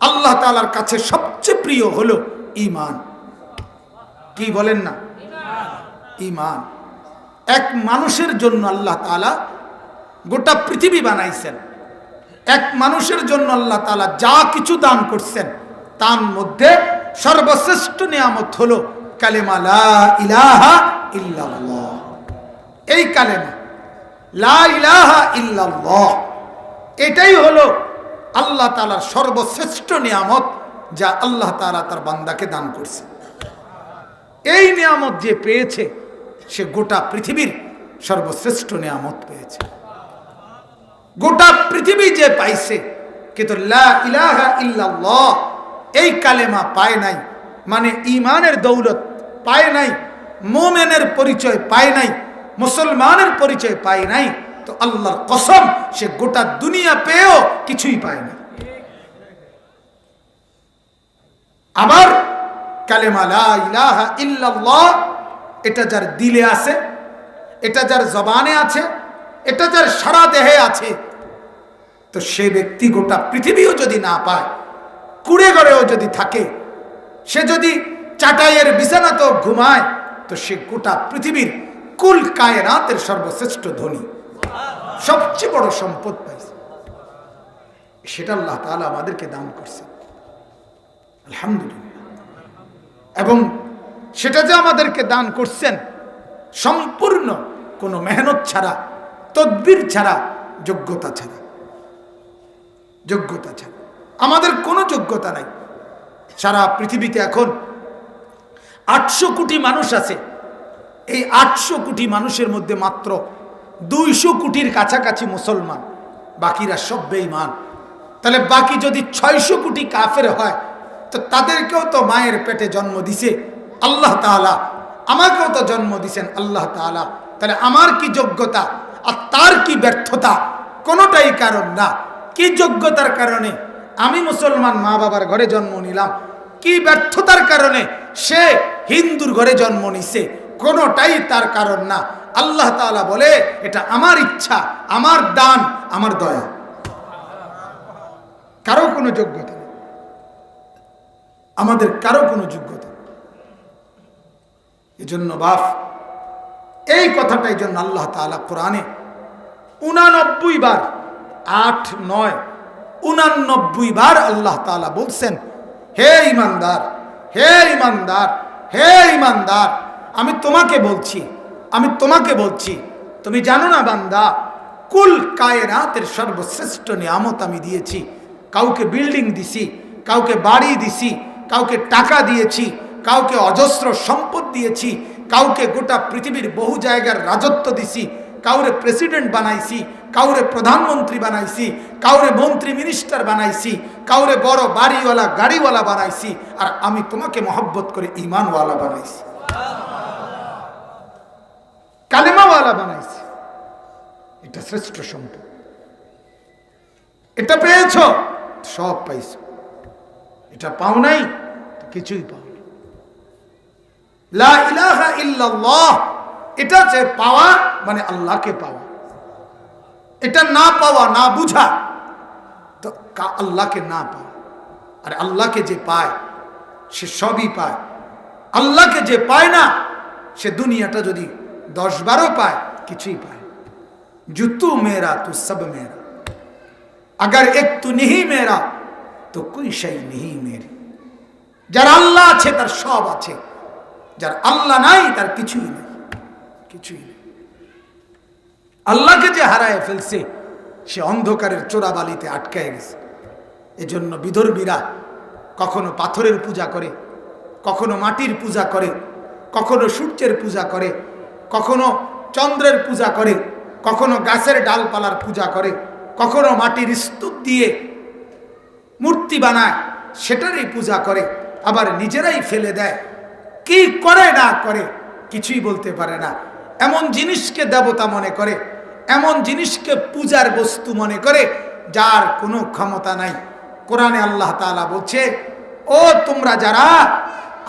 আল্লাহ তাআলার কাছে সবচেয়ে প্রিয় হলো ঈমান। কি বলেন না? ঈমান। এক মানুষের জন্য আল্লাহ তাআলা গোটা পৃথিবী বানাইছেন। এক মানুষের জন্য আল্লাহ তাআলা যা কিছু দান করছেন তার মধ্যে সর্বশ্রেষ্ঠ নিয়ামত হলো কালেমা লা ইলাহা ইল্লাল্লাহ। এই কালেমা লা ইলাহা ইল্লাল্লাহ, এটাই হলো আল্লাহ তাআলার সর্বশ্রেষ্ঠ নিয়ামত, যা আল্লাহ তাআলা তার বান্দাকে দান করছে। এই নিয়ামত যে পেয়েছে সে গোটা পৃথিবীর সর্বশ্রেষ্ঠ নিয়ামত পেয়েছে। গোটা পৃথিবী যে পাইছে, কিন্তু লা ইলাহা ইল্লাল্লাহ এই কালেমা পায় নাই, মানে ঈমানের দৌলত পায় নাই, মুমিনের পরিচয় পায় নাই, মুসলমানের পরিচয় পায় নাই, তো আল্লাহর কসম সে গোটা দুনিয়া পেয়েও কিছুই পায় না। আবার কালেমা লা ইলাহা ইল্লাল্লাহ এটা যার দিলে আছে, এটা যার জবানে আছে, এটা যার সারা দেহে আছে, তো সে ব্যক্তি গোটা পৃথিবীও যদি না পায়, কুড়ে ঘরেও যদি থাকে, সে যদি চাটাইয়ের বিছানাতেও ঘুমায়, তো সে গোটা পৃথিবীর কুল কায়নাতের সর্বশ্রেষ্ঠ ধনী, সবচেয়ে বড় সম্পদ পাইছে। সেটা আল্লাহ তাআলা আমাদেরকে দান করছে, আলহামদুলিল্লাহ। এবং সেটা যে আমাদেরকে দান করছেন সম্পূর্ণ কোনো মেহনত ছাড়া, তদবির ছাড়া, যোগ্যতা ছাড়া। যোগ্যতা ছাড়া আমাদের কোনো যোগ্যতা নাই। সারা পৃথিবীতে এখন 800 কোটি মানুষ আছে। এই 800 কোটি মানুষের মধ্যে মাত্র 200 কোটির কাছাকাছি মুসলমান, বাকিরা সব বেঈমান। তাহলে বাকি যদি 600 কোটি কাফের হয়, তো তাদেরকেও তো মায়ের পেটে জন্ম দিছে আল্লাহ তাআলা, আমাকেও তো জন্ম দিছেন আল্লাহ তাআলা। তাহলে আমার কি যোগ্যতা আর তার কি ব্যর্থতা? কোনোটাই কারণ না। কি যোগ্যতার কারণে আমি মুসলমান মা বাবার ঘরে জন্ম নিলাম, কি ব্যর্থতার কারণে সে হিন্দুর ঘরে জন্ম নিছে? কোনোটাই তার কারণ না। আল্লাহ তাআলা বলে এটা আমার ইচ্ছা, আমার দান, আমার দয়া। কারো কোনো যোগ্যতা নেই, আমাদের কারো কোনো যোগ্যতা নেই। এজন্য বাপ এই কথাটাই জন্য আল্লাহ তাআলা কোরআনে 89 বার, 8, 9, 89 বার আল্লাহ তাআলা বলছেন, হে ঈমানদার, হে ঈমানদার, হে ঈমানদার, আমি তোমাকে বলছি, আমি তোমাকে বলছি, তুমি জানো না বান্দা, কুল কায়নাতের সর্বশ্রেষ্ঠ নিয়ামত আমি দিয়েছি। কাউকে বিল্ডিং দিছি, কাউকে বাড়ি দিছি, কাউকে টাকা দিয়েছি, কাউকে অজস্র সম্পদ দিয়েছি, কাউকে গোটা পৃথিবীর বহু জায়গার রাজত্ব দিছি, কাউরে প্রেসিডেন্ট বানাইছি, কাউরে প্রধানমন্ত্রী বানাইছি, কাউরে মন্ত্রী মিনিস্টার বানাইছি, কাউরে বড় বাড়িওয়ালা গাড়িওয়ালা বানাইছি, আর আমি তোমাকে মহব্বত করে ঈমানওয়ালা বানাইছি, কালেমাওয়ালা বানাইছি। এটা শ্রেষ্ঠ সম্পদ। এটা পেয়েছ, সব পাইছ। এটা পাও নাই, কিছুই পাও না। লা ইলাহা ইল্লাল্লাহ এটা যে পাওয়া মানে আল্লাহকে পাওয়া। এটা না পাওয়া, না বুঝা, তো আল্লাহকে না পাওয়া। আর আল্লাহকে যে পায় সে সবই পায়। আল্লাহকে যে পায় না সে দুনিয়াটা যদি 10-12 পায়, কিছুই পায়। जो तू मेरा तू सब मेरा, अगर एक तू नहीं मेरा तो कोई शय नहीं मेरी। যার আল্লাহ আছে তার সব আছে, যার আল্লাহ নাই তার কিছুই নেই, কিছুই নেই। আল্লাহকে যে হারায় ফেলছে সে অন্ধকারের চোরাবালিতে আটকায় গেছে। এজন্য বিধর্মীরা কখনো পাথরের পূজা করে, কখনো মাটির পূজা করে, কখনো সূর্যের পূজা করে, কখনো চন্দ্রের পূজা করে, কখনো গাছের ডালপালার পূজা করে, কখনো মাটির স্তূপ দিয়ে মূর্তি বানায় সেটারই পূজা করে, আবার নিজেরাই ফেলে দেয়। কি করে না করে কিছুই বলতে পারে না। এমন জিনিসকে দেবতা মনে করে, এমন জিনিসকে পূজার বস্তু মনে করে যার কোনো ক্ষমতা নাই। কোরআনে আল্লাহ তাআলা বলছে, ও তোমরা যারা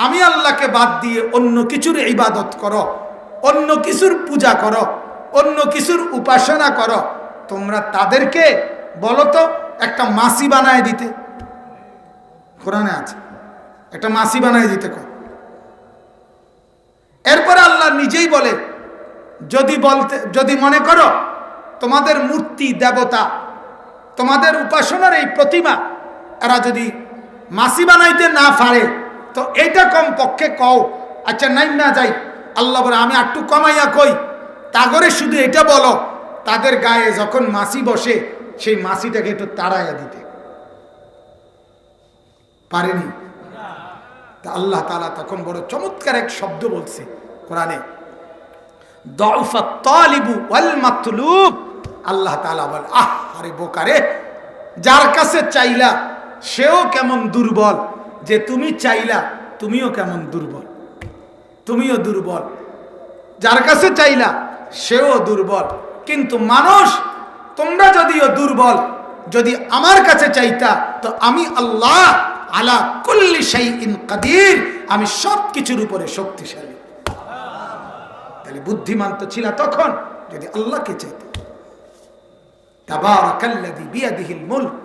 আমি আল্লাহকে বাদ দিয়ে অন্য কিছুর ইবাদত করো, অন্য কিছুর পূজা করো, অন্য কিছুর উপাসনা করো, তোমরা তাদেরকে বলো তো একটা মাসি বানায় দিতে। কোরআনে আছে, একটা মাসি বানাই দিতে কর। এরপরে আল্লাহ নিজেই বলে, যদি মনে করো তোমাদের মূর্তি দেবতা, তোমাদের উপাসনার এই প্রতিমা এরা যদি মাসি বানাইতে না পারে, তো এইটা কম পক্ষে কও, আচ্ছা নাই না যাই। আল্লাহ বলে আমি একটু কমাইয়া কই, তাগরে শুধু এটা বলো, তাদের গায়ে যখন মাসি বসে সেই মাসিটাকে একটু তাড়াইয়া দিতে। পারেনি। তা আল্লাহ তাআলা তখন বড় চমৎকার এক শব্দ বলছে কোরআনে, দাউফাত তালিবু ওয়াল মাতলুব। আল্লাহ তাআলা বলে, আহ আরে বোকারে, যার কাছে চাইলা সেও কেমন দুর্বল, যে তুমি চাইলা তুমিও কেমন দুর্বল, তুমিও দুর্বল। যার কাছে চাইলা সেও দুর্বল। কিন্তু মানুষ, তোমরা যদিও দুর্বল, যদি আমার কাছে চাইতা তো আমি আল্লাহ আলা কুল্লি শাইইন কাদির, আমি সব কিছুর উপরে শক্তিশালী। তাহলে বুদ্ধিমান তো ছিল তখন যদি আল্লাহকে চাইতে। তাবারাকাল্লাযী বিয়াদিহিল মুলক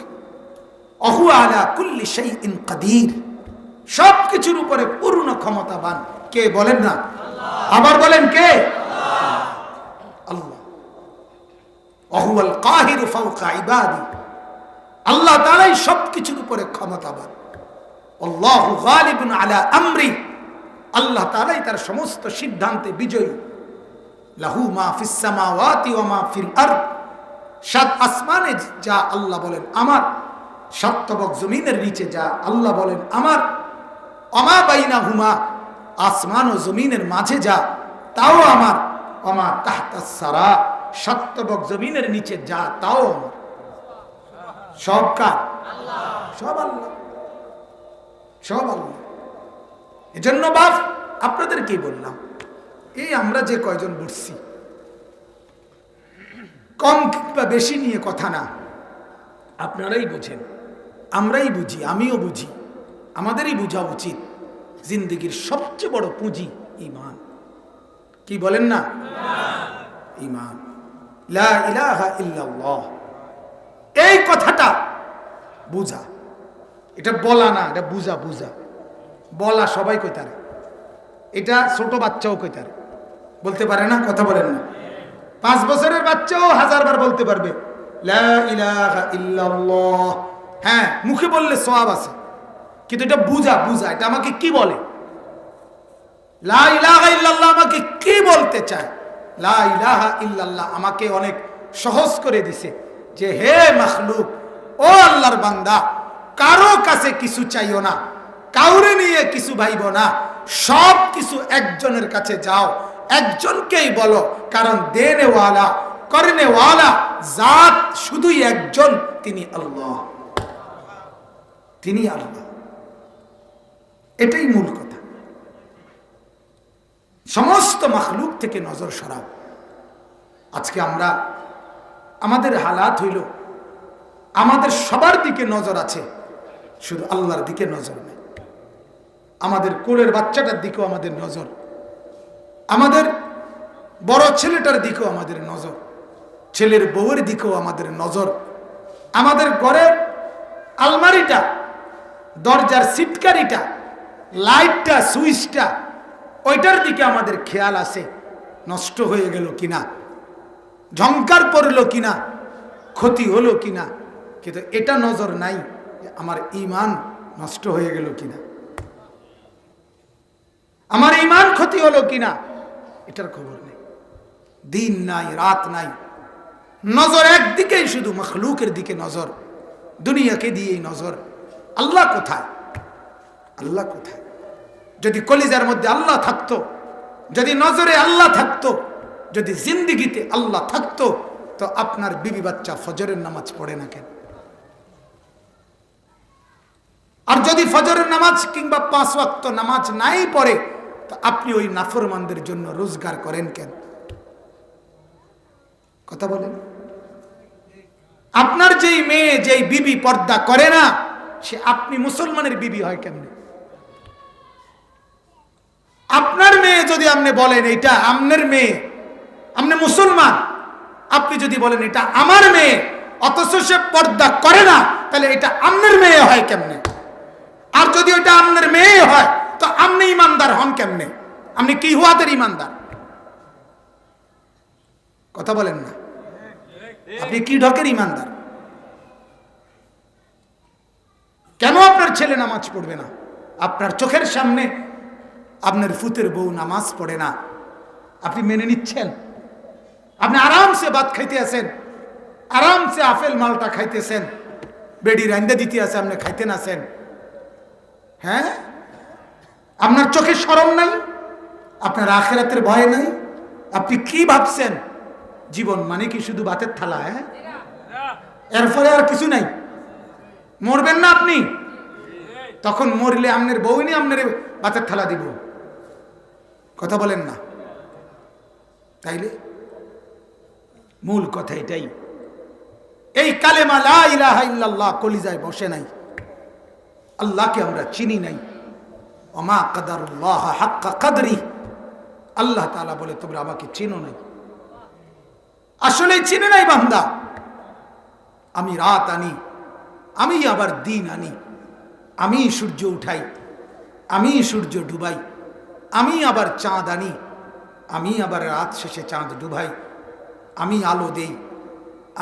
ওয়া হুয়া আলা কুল্লি শাইইন কাদির, সব কিছুর উপরে পূর্ণ ক্ষমতাবান কে বলেন না? আবার বলেন কে? আল্লাহ। ওয়া হুয়াল কাহিরু ফাওকা ইবাদি, আল্লাহ তাআলাই সব কিছুর উপরে ক্ষমতাবান। আল্লাহু গালিবুন আলা আমরি, আল্লাহ তাআলাই তার সমস্ত সিদ্ধান্তে বিজয়ী। লাহু মা ফিস সামাওয়াতি ওয়া মা ফিল আরদ, সাত আসমানে যা আল্লাহ বলেন আমার, সাত তবক জমিনের নিচে যা আল্লাহ বলেন আমার, ওমা বাইনাহুমা, আসমান ও জমিনের মাঝে যা তাও আমার, ওমা তাহতাস সারা, সাত তবক জমিনের নিচে যা তাও আমার। সব কার? সব আল্লাহ, সব আল্লাহ। এজন্য বাপ আপনাদের কি বললাম, এই আমরা যে কয়জন বসছি, কম কিংবা বেশি নিয়ে কথা না, আপনারাই বোঝেন, আমরাই বুঝি, আমিও বুঝি, আমাদেরই বোঝা উচিত জিন্দেগির সবচেয়ে বড় পুঁজি ঈমান। কি বলেন না? ঈমান, লা ইলাহা ইল্লাল্লাহ, এই কথাটা বুঝা। এটা বলা না, এটা বুঝা। বুঝা বলা সবাই কইতারে, এটা ছোট বাচ্চাও কইতারে, বলতে পারে না? কথা বলেন না? 5 বছরের বাচ্চাও 1000 বার বলতে পারবে লা ইলাহা ইল্লাল্লাহ। হ্যাঁ, মুখে বললে সওয়াব আছে, কিন্তু এটা বুঝা। এটা আমাকে কি বলে? লা ইলাহা ইল্লাল্লাহ আমাকে কি বলতে চায়? লা ইলাহা ইল্লাল্লাহ আমাকে অনেক সহজ করে দিছে যে হে মাখলুক, ও আল্লাহর বান্দা, কারো কাছে কিছু চাইও না, কাউরে নিয়ে কিছু ভাইব না, সব কিছু একজনের কাছে যাও, একজনকেই বলো, কারণ দেনেওয়ালা করনেওয়ালা জাত শুধুই একজন, তিনি আল্লাহ, তিনি আল্লাহ। এটাই মূল কথা। সমস্ত মাখলুক থেকে নজর সরাও। আজকে আমরা, আমাদের হালাত হইল আমাদের সবার দিকে নজর আছে, শুধু আল্লাহর দিকে নজর নেই। আমাদের কোলের বাচ্চাটার দিকেও আমাদের নজর, আমাদের বড় ছেলেটার দিকেও আমাদের নজর, ছেলের বউয়ের দিকেও আমাদের নজর, আমাদের ঘরের আলমারিটা, দরজার সিটকারিটা, লাইটটা, সুইচটা, ওইটার দিকে আমাদের খেয়াল আছে নষ্ট হয়ে গেল কিনা, ঝংকার পড়লো কিনা, ক্ষতি হলো কিনা। কিন্তু এটা নজর নাই যে আমার ঈমান নষ্ট হয়ে গেল কিনা, আমার ঈমান ক্ষতি হলো কিনা, এটার খবর নেই। দিন নাই, রাত নাই, নজর একদিকেই, শুধু মখলুকের দিকে নজর, দুনিয়াকে দিয়েই নজর। আল্লাহ কোথায়? আল্লাহ কোথায়? যদি কলিজার মধ্যে আল্লাহ থাকতো, যদি নজরে আল্লাহ থাকতো, যদি জিন্দিগিতে আল্লাহ থাকতো, তো আপনার বিবি বাচ্চা ফজরের নামাজ পড়ে না কেন? আর যদি ফজরের নামাজ কিংবা 5 ওয়াক্ত নামাজ নাই পড়ে, তো আপনি ওই নাফরমানদের জন্য রোজগার করেন কেন? কথা বলেন। আপনার যেই মেয়ে, যেই বিবি পর্দা করে না, সে আপনি মুসলমানের বিবি হয় কেমনে? আপনার মেয়ে যদি আপনি বলেন এটা আপনার মেয়ে, আপনি মুসলমান, আপনি যদি বলেন এটা আমার মেয়ে, অথচ সে পর্দা করে না, তাহলে এটা আপনার মেয়ে হয় কেমনে? ইমানদার হন কেমনে? আপনি কি হুয়াদের ইমানদার? কথা বলেন না। আপনি কি ঢকের ইমানদার? কেন আপনার ছেলে নামাজ পড়বে না? আপনার চোখের সামনে আপনার ফুতের বউ নামাজ পড়ে না, আপনি মেনে নিচ্ছেন? আপনি আরামসে ভাত খাইতে আছেন, আরামসে আপেল মালটা খাইতেছেন, বেডি রান্দা দিতে আছে, আপনি খাইতেন আছেন। হ্যাঁ, আপনার চোখে শরম নাই? আপনার আখিরাতের ভয় নাই? আপনি কি ভাবছেন জীবন মানে কি শুধু ভাতের থালা? হ্যাঁ, এরপরে আর কিছু নাই। মরবেন না আপনি, তখন মরলে আপনার বউ নি আপনার ভাতের থালা দিব। কথা বলেন না। তাইলে মূল কথা এটাই, এই কালেমা লা ইলাহা ইল্লাল্লাহ কলিজায় বসে নাই। আল্লাহকে আমরা চিনি নাই। ওমা কাদারুল্লাহ হাক্কা কদরি, আল্লাহ তাআলা বলে তোমরা আমাকে চিনো নাই। আসলে চিনে নাই বান্দা। আমি রাত আনি, আমি আবার দিন আনি, আমি সূর্য উঠাই, আমি সূর্য ডুবাই, আমি আবার চাঁদ আনি, আমি আবার রাত শেষে চাঁদ ডুবাই, আমি আলো দেই,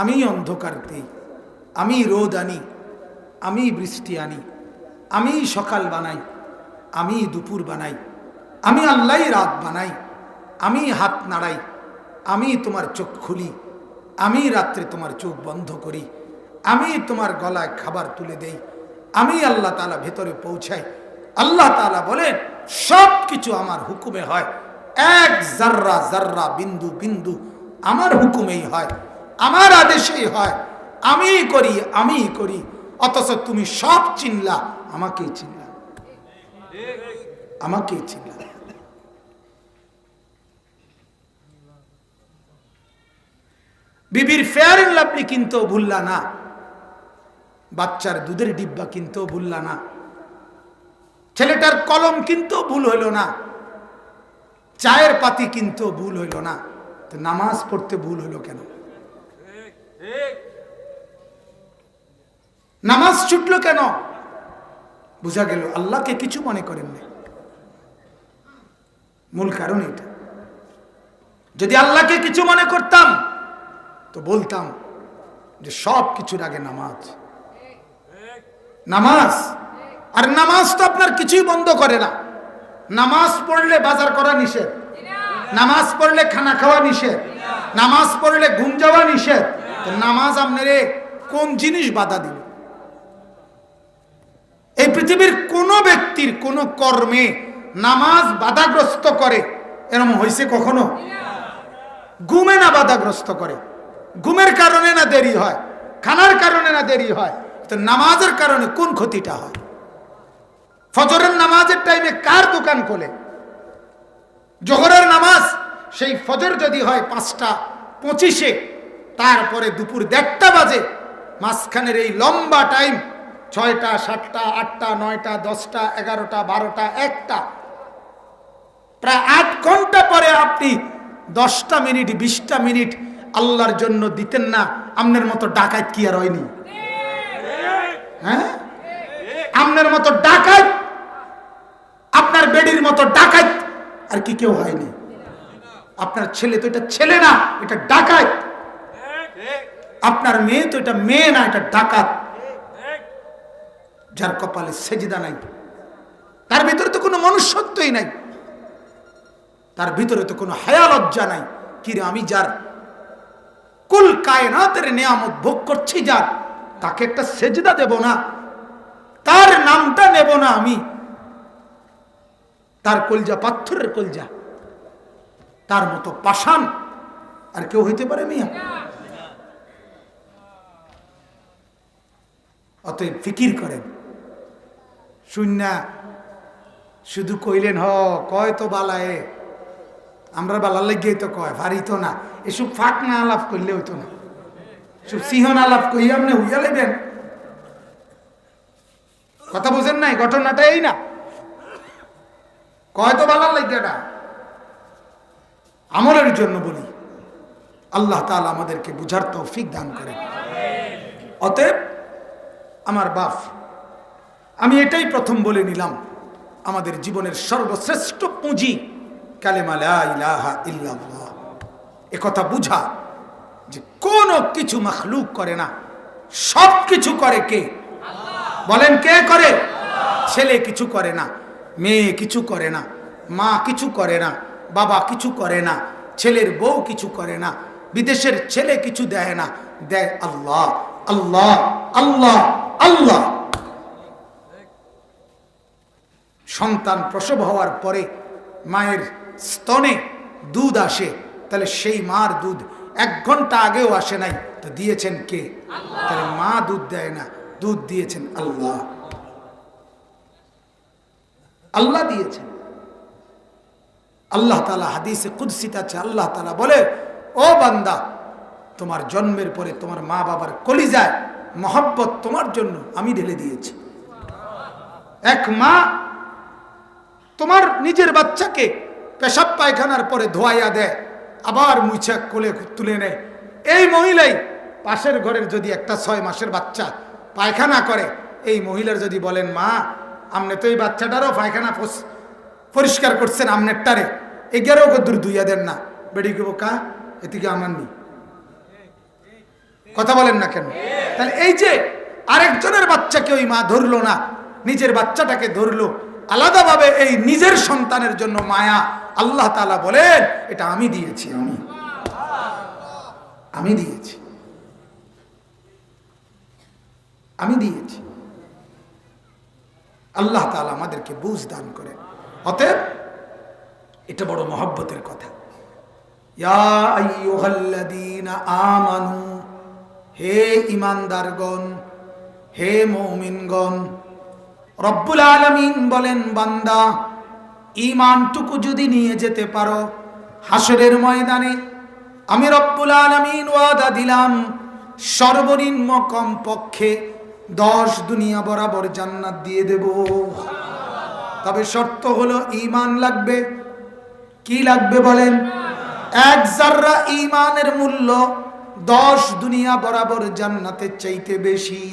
আমি অন্ধকার দেই, আমি রোদ আনি, আমি বৃষ্টি আনি, আমি সকাল বানাই, আমি দুপুর বানাই, আমি আল্লাহই রাত বানাই, আমি হাত নাড়াই, আমি তোমার চোখ খুলি, আমি রাত্রে তোমার চোখ বন্ধ করি, আমি তোমার গলায় খাবার তুলে দেই, আমি আল্লাহ তাআলা ভেতরে পৌঁছাই। আল্লাহ তাআলা বলেন সব কিছু আমার হুকুমে হয়, এক জাররা জাররা বিন্দু বিন্দু আমার হুকুমেই হয়, আমার আদেশেই হয়, আমিই করি, আমিই করি। অথচ তুমি সব চিনলা, আমাকেই চিনলা, আমাকেই চিনলা। বিবির ফেয়ার এন্ড লাভলি কিনতেও ভুললা না, বাচ্চার দুধের ডিব্বা কিনতেও ভুললা না, ছেলেটার কলম কিনতেও ভুল হইল না, চায়ের পাতি কিনতেও ভুল হইল না, তো নামাজ পড়তে ভুল হইল কেন? নামাজ ছুটলো কেন? বুঝা গেল আল্লাহকে কিছু মনে করেন না। মূল কারণ এটা। যদি আল্লাহকে কিছু মনে করতাম তো বলতাম যে সব কিছুর আগে নামাজ, নামাজ। আর নামাজ তো আপনার কিছুই বন্ধ করে না। নামাজ পড়লে বাজার করা নিষেধ, নামাজ পড়লে খানা খাওয়া নিষেধ, নামাজ পড়লে ঘুম যাওয়া নিষেধ। তো নামাজ আপনারে কোন জিনিস বাধা দিল? এই পৃথিবীর কোন ব্যক্তির কোন কর্মে নামাজ বাধাগ্রস্ত করে এরকম হয়েছে কখনো? ঘুমে না বাধাগ্রস্ত করে, ঘুমের কারণে না দেরি হয়, খানার কারণে না দেরি হয়, তো নামাজের কারণে কোন ক্ষতিটা হয়? ফজরের নামাজের টাইমে কার দোকান খোলে? জোহরের নামাজ সেই ফজর যদি হয় 5:25, তারপরে দুপুর 1:30 বাজে, মাঝখানের এই লম্বা টাইম 6টা, 7টা, 8টা, 9টা, 10টা, 11টা, 12টা, 1টা, প্রায় 8 ঘন্টা পরে আপনি 10টা মিনিট 20টা মিনিট আল্লাহর জন্য দিতেন না? আপনার মতো ডাকাত কি আর হয়নি? হ্যাঁ, আপনার মতো ডাকাত, আপনার বেডির মতো ডাকাত আর কি কেউ হয়নি? আপনার ছেলে তো এটা ছেলে না, এটা ডাকাত। আপনার মেয়ে তো এটা মেয়ে না, এটা ডাকাত। যার কপালে সেজদা নাই, তার ভিতরে তো কোনো মনুষ্যত্বই নাই, তার ভিতরে তো কোনো হায়া লজ্জা নাই। কিরে, আমি যার কুল কায়নাতের নিয়ামত ভোগ করছি, যার, তাকে একটা সেজদা দেব না, তার নামটা নেব না আমি? তার কলজা পাথরের কলজা, তার মতো পাষাণ আর কেউ হইতে পারে মিয়া? অতএব ফিকির করেন। শূন্যা শুধু কইলেন হ কয় তো বালায়ে, আমরা বালার লেগেই তো কয়, ভারী তো না। এসব ফাঁক না আলাপ করলে হইতো না, সব সিংহন আলাপ কই আপনি হইয়া লেবেন। কথা বুঝেন নাই? ঘটনাটা এই না, কয় তো বালার লাগে না, আমলের জন্য বলি। আল্লাহ তাআলা আমাদেরকে বুঝার তৌফিক দান করেন। অতএব আমার বাপ, আমি এটাই প্রথম বলে নিলাম আমাদের জীবনের সর্বশ্রেষ্ঠ পুঁজি কালেমা লা ইলাহা ইল্লাল্লাহ। একথা বুঝা যে কোনো কিছু মাখলুক করে না, সব কিছু করে কে? বলেন কে করে? ছেলে কিছু করে না, মেয়ে কিছু করে না, মা কিছু করে না, বাবা কিছু করে না, ছেলের বউ কিছু করে না, বিদেশের ছেলে কিছু দেয় না, দেয় আল্লাহ আল্লাহ আল্লাহ আল্লাহ। সন্তান প্রসব হওয়ার পরে মায়ের স্তনে দুধ আসে, তাহলে সেই মার দুধ 1 ঘন্টা আগেও আসে নাই, তো দিয়েছেন কে? তাহলে মা দুধ দেয় না, দুধ দিয়েছেন আল্লাহ। আল্লাহ দিয়েছেন। আল্লাহ তাআলা হাদিসে কুদসিতে আছে, আল্লাহ তাআলা বলে, ও বান্দা, তোমার জন্মের পরে তোমার মা বাবার কলিজায় মহব্বত তোমার জন্য আমি ঢেলে দিয়েছি। এক মা তোমার নিজের বাচ্চাকে পেশাব পায়খানার পরে ধোয়াইয়া দেয়, আবার মুছা কোলে তুলে নেয়। এই মহিলাই পাশের ঘরের যদি একটা 6 মাসের বাচ্চা পায়খানা করে, এই মহিলার যদি বলেন, মা আমনে তো এই বাচ্চাটারও পায়খানা পরিষ্কার করছেন, আমনেরটারে 11 কদ্দুর ধুইয়া দেন না, বেড়ি কে বোকা, এদিকে আমার নি, কথা বলেন না কেন? তাহলে এই যে আরেকজনের বাচ্চাকে ওই মা ধরলো না, নিজের বাচ্চাটাকে ধরলো আলাদাভাবে, এই নিজের সন্তানের জন্য মায়া। আল্লাহ তাআলা বলেন, এটা আমি দিয়েছি, আমি দিয়েছি, আমি দিয়েছি। আল্লাহ তাআলা আমাদেরকে বুঝ দান করেন। অতএব এটা বড় মহব্বতের কথা। ইয়া আইয়ুহাল্লাযীনা আমানু, হে ঈমানদারগণ, হে মুমিনগণ। রব্বুল আলামিন বলেন, বান্দা ঈমানটুকু যদি নিয়ে যেতে পারো, হাসরের ময়দানে আমি রব্বুল আলামিন ওয়াদা দিলাম, সর্বনিম্ন কমপক্ষে 10 দুনিয়া বরাবর জান্নাত দিয়ে দেব। তবে শর্ত হলো ঈমান লাগবে। কি লাগবে বলেন? 1 যাররা ঈমানের মূল্য 10 দুনিয়া বরাবর জান্নাতের চাইতে বেশি।